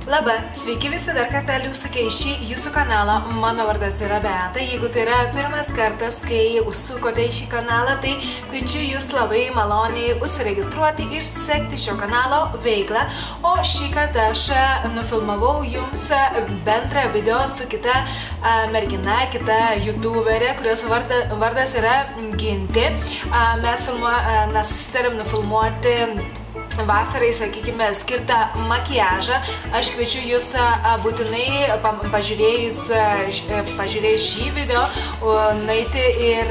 Labą, sveiki visi dar kartą užsukę į šį jūsų kanalą. Mano vardas yra Beata. Jeigu tai yra pirmas kartas, kai užsukote į šį kanalą, tai kviečiu jūs labai maloniai užsiregistruoti ir sekti šio kanalo veiklą. O šį kartą aš nufilmavau jums bendrą video su kita mergina, kita youtuberė, kurios vardas yra Gintė. Mes susitarėm nufilmuoti vasarai, sakykime, skirtą makiažą. Aš kviečiu jūs būtinai pažiūrėjus šį video, nueiti ir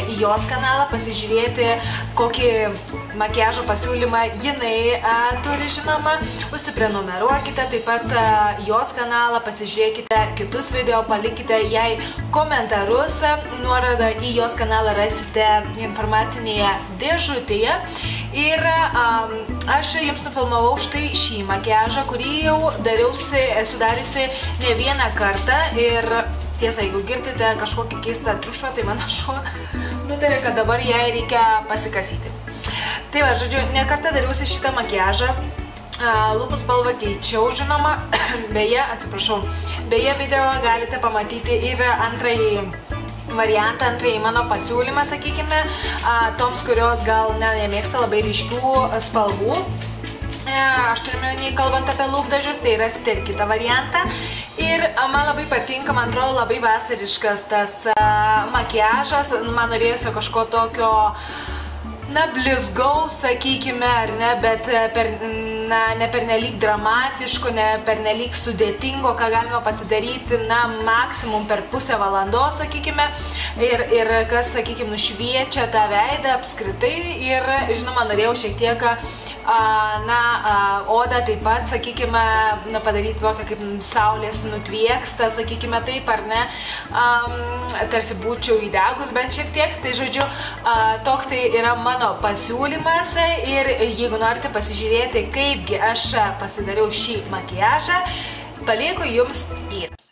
į jos kanalą, pasižiūrėti, kokį makiažo pasiūlymą jinai turi, žinoma. Užsiprenumeruokite taip pat jos kanalą, pasižiūrėkite kitus video, palikite jai komentarus. Nuorodą į jos kanalą rasite informacinėje dėžutėje. Ir aš jums nufilmavau štai šį makiažą, kurį jau esu dariusi ne vieną kartą. Ir tiesa, jeigu girdite kažkokį keistą triukšmą, tai mano šuo nutarė, kad dabar jai reikia pasikasyti. Tai va, žodžiu, ne kartą dariausi šitą makiažą. Lūpų spalvą keičiau, žinoma. Beje, video galite pamatyti ir antrąjį variantą, antrąjį mano pasiūlymą, sakykime, toms, kurios gal nemėgsta labai ryškių spalvų. Aš turime, kalbant apie lūpdažius, tai rasite ir kitą variantą. Ir man labai patinka, man atrodo, labai vasariškas tas makiažas. Man norėjosi kažko tokio, blizgaus, sakykime, ar ne, bet ne pernelyg dramatiško, ne pernelyg sudėtingo, ką galima pasidaryti, maksimum per pusę valandos, sakykime, ir kas, sakykime, nušviečia tą veidą apskritai. Ir, žinoma, norėjau šiek tiek odą taip pat, sakykime, padaryti tokią kaip saulės nutviekstą, sakykime taip, ar ne, tarsi būčiau įdegus bent šiek tiek. Tai, žodžiu, toks tai yra mano pasiūlymas. Ir jeigu norite pasižiūrėti, kaipgi aš pasidariau šį makiažą, palieku jums įrašą.